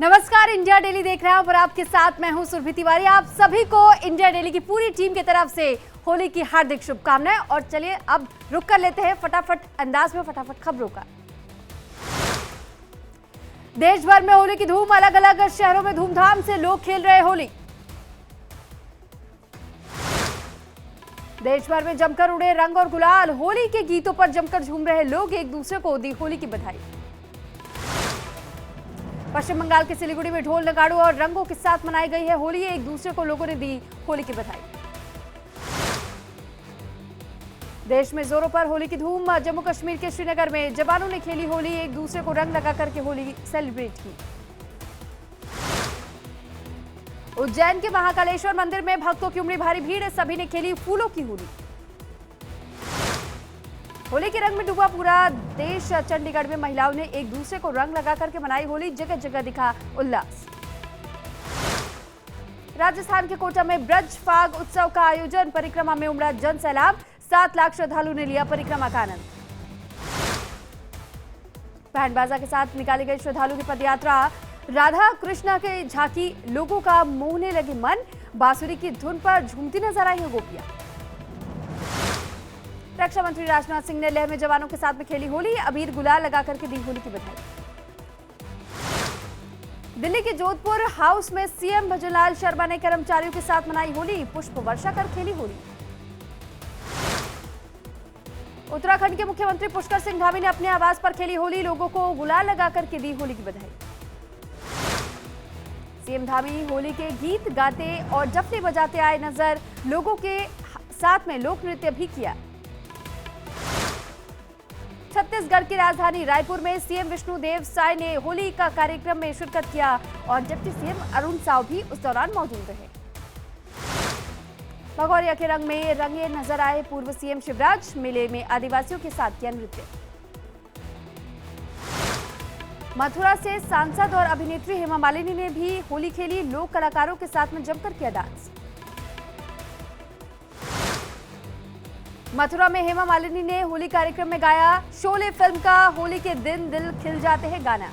नमस्कार, India daily देख रहे हैं और आपके साथ मैं हूं सुरभि तिवारी। आप सभी को इंडिया डेली की पूरी टीम की तरफ से होली की हार्दिक शुभकामनाएं। और चलिए अब रुक कर लेते हैं फटाफट अंदाज में फटाफट खबरों का। देश भर में होली की धूम, अलग अलग शहरों में धूमधाम से लोग खेल रहे होली। देश भर में जमकर उड़े रंग और गुलाल, होली के गीतों पर जमकर झूम रहे लोग एक दूसरे को दी होली की बधाई। पश्चिम बंगाल के सिलीगुड़ी में ढोल नगाड़ों और रंगों के साथ मनाई गई है होली। एक दूसरे को लोगों ने दी होली की बधाई। देश में जोरों पर होली की धूम, जम्मू कश्मीर के श्रीनगर में जवानों ने खेली होली, एक दूसरे को रंग लगा करके होली सेलिब्रेट की। उज्जैन के महाकालेश्वर मंदिर में भक्तों की उमड़ी भारी भीड़, सभी ने खेली फूलों की होली। होली के रंग में डूबा पूरा देश, चंडीगढ़ में महिलाओं ने एक दूसरे को रंग लगा करके मनाई होली, जगह जगह दिखा उल्लास। राजस्थान के कोटा में ब्रज फाग उत्सव का आयोजन, परिक्रमा में उमड़ा जन सैलाब, 7 लाख श्रद्धालु ने लिया परिक्रमा का आनंद। बैंड बाजा के साथ निकाली गई श्रद्धालु की पदयात्रा, राधा कृष्णा के झांकी, लोगों का मोहने लगे मन, बांसुरी की धुन पर झूमती नजर आई है गोपियां। रक्षा मंत्री राजनाथ सिंह ने लेह में जवानों के साथ में खेली होली, अबीर गुलाल लगा करके दी होली की बधाई। दिल्ली के जोधपुर हाउस में सीएम भजनलाल शर्मा ने कर्मचारियों के साथ मनाई होली, पुष्प वर्षा कर खेली होली। उत्तराखंड के मुख्यमंत्री पुष्कर सिंह धामी ने अपने आवास पर खेली होली, लोगों को गुलाल लगा करके दी होली की बधाई। सीएम धामी होली के गीत गाते और डफली बजाते आए नजर, लोगों के साथ में लोक नृत्य भी किया। छत्तीसगढ़ की राजधानी रायपुर में सीएम विष्णुदेव साय ने होली का कार्यक्रम में शिरकत किया और डिप्टी सीएम अरुण साव भी उस दौरान मौजूद रहे। भगौरिया के रंग में रंगे नजर आए पूर्व सीएम शिवराज, मेले में आदिवासियों के साथ किया नृत्य। मथुरा से सांसद और अभिनेत्री हेमा मालिनी ने भी होली खेली, लोक कलाकारों के साथ में जमकर किया डांस। मथुरा में हेमा मालिनी ने होली कार्यक्रम में गाया शोले फिल्म का होली के दिन दिल खिल जाते हैं गाना।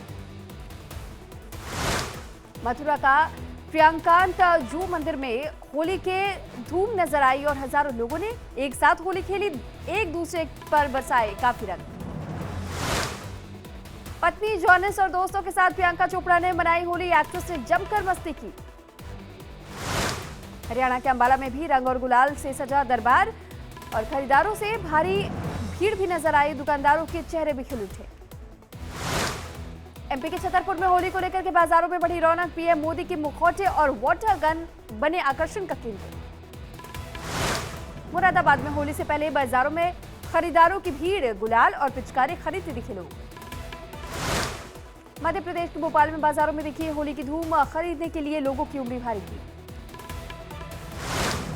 मथुरा का प्रियंकांत जू मंदिर में होली के धूम नजर आई और हजारों लोगों ने एक साथ होली खेली, एक दूसरे पर बरसाए काफी रंग। पत्नी जॉनस और दोस्तों के साथ प्रियंका चोपड़ा ने मनाई होली, एक्ट्रेस ने जमकर मस्ती की। हरियाणा के अंबाला में भी रंग और गुलाल से सजा दरबार और खरीदारों से भारी भीड़ भी नजर आई, दुकानदारों के चेहरे भी खिल उठे। एमपी के छतरपुर में होली को लेकर के बाजारों में बढ़ी रौनक, पीएम मोदी के मुखौटे और वाटर गन बने आकर्षण का केंद्र। मुरादाबाद में होली से पहले बाजारों में खरीदारों की भीड़, गुलाल और पिचकारी खरीदते दिखे लोग। मध्य प्रदेश के भोपाल में बाजारों में दिखी होली की धूम, खरीदने के लिए लोगों की उमड़ी भारी भीड़।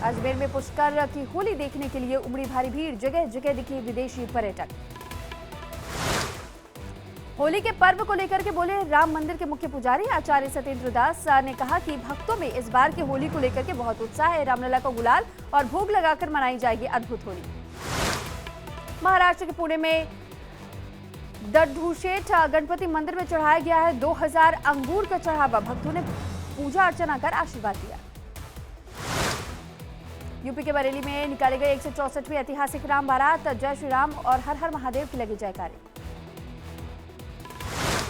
अजमेर में पुष्कर की होली देखने के लिए उमड़ी भारी भीड़, जगह जगह दिखे विदेशी पर्यटक। होली के पर्व को लेकर के बोले राम मंदिर के मुख्य पुजारी आचार्य सत्येंद्र दास ने कहा कि भक्तों में इस बार की होली को लेकर के बहुत उत्साह है, रामलला को गुलाल और भोग लगाकर मनाई जाएगी अद्भुत होली। महाराष्ट्र के पुणे में दधुशेठ गणपति मंदिर में चढ़ाया गया है 2000 अंगूर का चढ़ावा, भक्तों ने पूजा अर्चना कर आशीर्वाद दिया। यूपी के बरेली में निकाले गए 164वीं ऐतिहासिक राम बारात, जय श्री राम और हर हर महादेव की लगी जयकारे।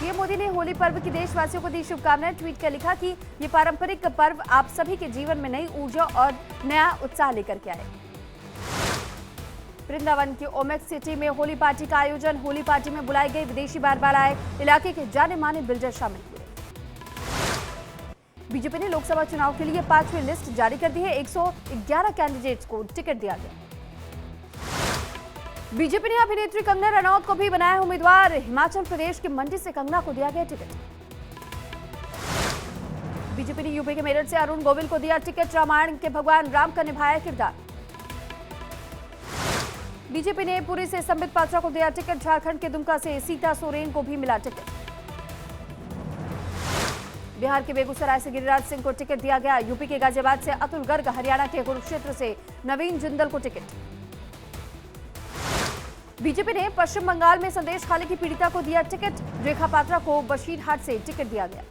पीएम मोदी ने होली पर्व की देशवासियों को दी शुभकामनाएं, ट्वीट कर लिखा कि ये पारंपरिक पर्व आप सभी के जीवन में नई ऊर्जा और नया उत्साह लेकर के आए। वृंदावन के ओमेक्स सिटी में होली पार्टी का आयोजन, होली पार्टी में बुलाए गए विदेशी बार बार आए, इलाके के जाने माने बिल्डर शामिल हुए। बीजेपी ने लोकसभा चुनाव के लिए 5वीं लिस्ट जारी कर दी है, 111 कैंडिडेट्स को टिकट दिया गया। बीजेपी ने अभिनेत्री कंगना रनौत को भी बनाया उम्मीदवार, हिमाचल प्रदेश के मंडी से कंगना को दिया गया टिकट। बीजेपी ने यूपी के मेरठ से अरुण गोविल को दिया टिकट, रामायण के भगवान राम का निभाया किरदार। बीजेपी ने पुरी से संबित पात्रा को दिया टिकट, झारखंड के दुमका से सीता सोरेन को भी मिला टिकट। बिहार के बेगूसराय से गिरिराज सिंह को टिकट दिया गया, यूपी के गाजियाबाद से अतुल गर्ग, हरियाणा के कुरुक्षेत्र से नवीन जिंदल को टिकट। बीजेपी ने पश्चिम बंगाल में संदेश खाली की पीड़िता को दिया टिकट, रेखा पात्रा को बशीरहाट से टिकट दिया गया।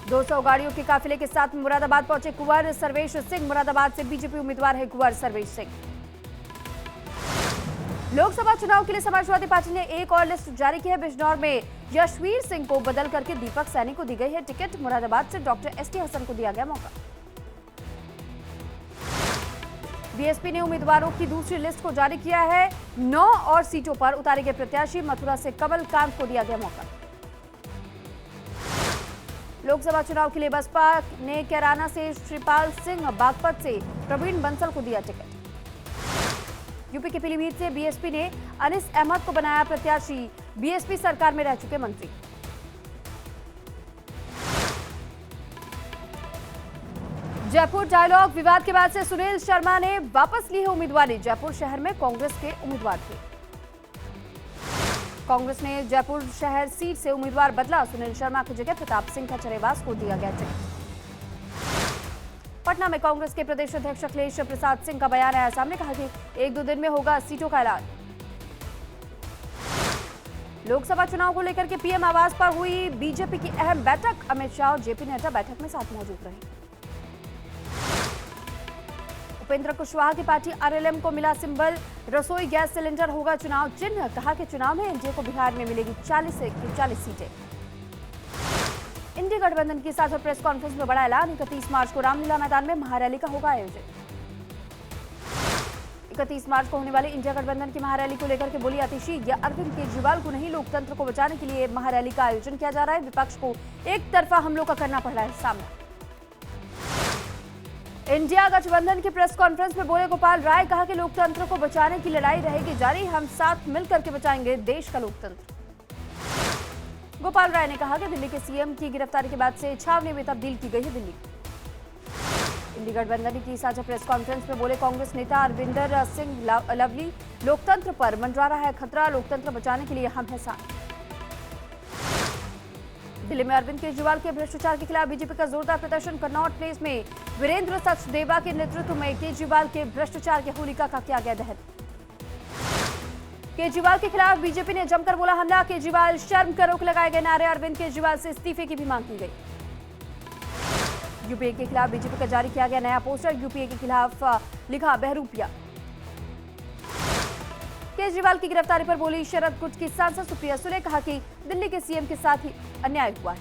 200 गाड़ियों के काफिले के साथ मुरादाबाद पहुंचे कुंवर सर्वेश सिंह। मुरादाबाद से बीजेपी उम्मीदवार है कुंवर सर्वेश सिंह। लोकसभा चुनाव के लिए समाजवादी पार्टी ने एक और लिस्ट जारी की है। बिजनौर में यशवीर सिंह को बदल करके दीपक सैनी को दी गई है टिकट। मुरादाबाद से डॉक्टर एसटी हसन को दिया गया मौका। बीएसपी ने उम्मीदवारों की दूसरी लिस्ट को जारी किया है। 9 और सीटों पर उतारे गए प्रत्याशी। मथुरा से कमल कांत को दिया गया मौका। लोकसभा चुनाव के लिए बसपा ने कैराना से श्रीपाल सिंह, बागपत से प्रवीण बंसल को दिया टिकट। यूपी के पीलीभीत से बीएसपी ने अनिस अहमद को बनाया प्रत्याशी। बीएसपी सरकार में रह चुके मंत्री। जयपुर डायलॉग विवाद के बाद से सुनील शर्मा ने वापस ली है उम्मीदवारी। जयपुर शहर में कांग्रेस के उम्मीदवार थे। कांग्रेस ने जयपुर शहर सीट से उम्मीदवार बदला। सुनील शर्मा की जगह प्रताप सिंह खचरेवास को दिया गया टिकट। पटना में कांग्रेस के प्रदेश अध्यक्ष अखिलेश प्रसाद सिंह का बयान आया सामने। कहा कि 1-2 दिन में होगा सीटों का ऐलान। लोकसभा चुनाव को लेकर के पीएम आवास पर हुई बीजेपी की अहम बैठक। अमित शाह और जेपी नड्डा बैठक में साथ मौजूद रहे। उपेंद्र कुशवाहा की पार्टी आरएलएम को मिला सिंबल। रसोई गैस सिलेंडर होगा चुनाव चिन्ह। कहा कि चुनाव में एनडीए को बिहार में मिलेगी 40 से 40 सीटें। इंडिया गठबंधन की साझा प्रेस कॉन्फ्रेंस में बड़ा ऐलान। 31 मार्च को रामलीला मैदान में महारैली का होगा आयोजन। 31 मार्च को होने वाली इंडिया गठबंधन की महारैली को लेकर के बोली आतिशी, यह अरविंद केजरीवाल को नहीं लोकतंत्र को बचाने के लिए महारैली का आयोजन किया जा रहा है। विपक्ष को एक तरफा हमलों का करना पड़ रहा है सामना। इंडिया गठबंधन की प्रेस कॉन्फ्रेंस में बोले गोपाल राय। कहा कि लोकतंत्र को बचाने की लड़ाई रहेगी जारी। हम साथ मिलकर के बचाएंगे देश का लोकतंत्र। गोपाल राय ने कहा कि दिल्ली के सीएम की गिरफ्तारी के बाद से छावनी में तब्दील की गई है दिल्ली। इंडिया गठबंधन की साझा प्रेस कॉन्फ्रेंस में बोले कांग्रेस नेता अरविंदर सिंह लवली। लोकतंत्र पर मंडरा रहा है खतरा। लोकतंत्र बचाने के लिए हम हैं साथ। दिल्ली में अरविंद केजरीवाल के भ्रष्टाचार के खिलाफ बीजेपी का जोरदार प्रदर्शन। कनॉट प्लेस में वीरेंद्र सचदेवा के नेतृत्व में केजरीवाल के भ्रष्टाचार की होलिका का किया गया दहन। केजरीवाल के खिलाफ बीजेपी ने जमकर बोला हमला। केजरीवाल शर्म करो के लगाए गए नारे। अरविंद केजरीवाल से इस्तीफे की भी मांग की गई। यूपीए के खिलाफ बीजेपी का जारी किया गया नया पोस्टर। यूपीए के खिलाफ लिखा बहरूपिया। केजरीवाल की गिरफ्तारी पर बोली शरद गुट की सांसद सुप्रिया सुले। कहा कि दिल्ली के सीएम के साथ ही अन्याय हुआ है।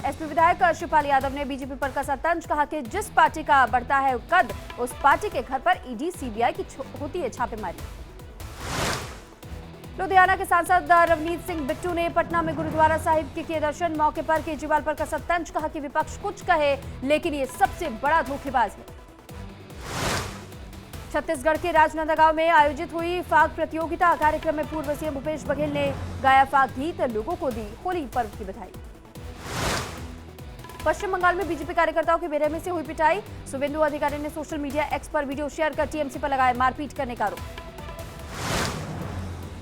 एसपी विधायक शिवपाल यादव ने बीजेपी पर कसा तंज। कहा कि जिस पार्टी का बढ़ता है कद उस पार्टी के घर पर ईडी सीबीआई की होती है छापेमारी। लुधियाना के सांसद रवनीत सिंह बिट्टू ने पटना में गुरुद्वारा साहिब के किए दर्शन। मौके पर केजरीवाल पर कसा तंज। कहा कि विपक्ष कुछ कहे लेकिन ये सबसे बड़ा धोखेबाज है। छत्तीसगढ़ के राजनांदगांव में आयोजित हुई फाग प्रतियोगिता। कार्यक्रम में पूर्व सीएम भूपेश बघेल ने गाया फाग गीत। लोगों को दी होली पर्व की बधाई। पश्चिम बंगाल में बीजेपी कार्यकर्ताओं की बेरहमी से हुई पिटाई। शुभेंदु अधिकारी ने सोशल मीडिया एक्स पर वीडियो शेयर कर टीएमसी पर लगाए मारपीट करने का आरोप।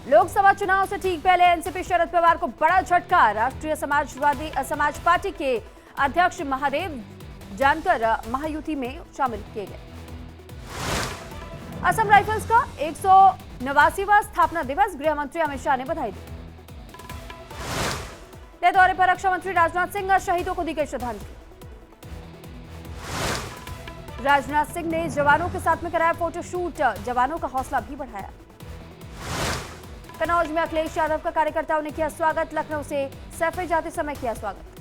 लोकसभा चुनाव से ठीक पहले एनसीपी शरद पवार को बड़ा झटका। राष्ट्रीय समाज पार्टी के अध्यक्ष महादेव जानकर महायुति में शामिल किए गए। असम राइफल्स का 189वां स्थापना दिवस। गृह मंत्री अमित शाह ने बधाई दी। नए दौरे पर रक्षा मंत्री राजनाथ सिंह शहीदों को दी गई श्रद्धांजलि। राजनाथ सिंह ने जवानों के साथ में कराया फोटोशूट। जवानों का हौसला भी बढ़ाया। कन्नौज में अखिलेश यादव का कार्यकर्ताओं ने किया स्वागत। लखनऊ से सैफे जाते समय किया स्वागत।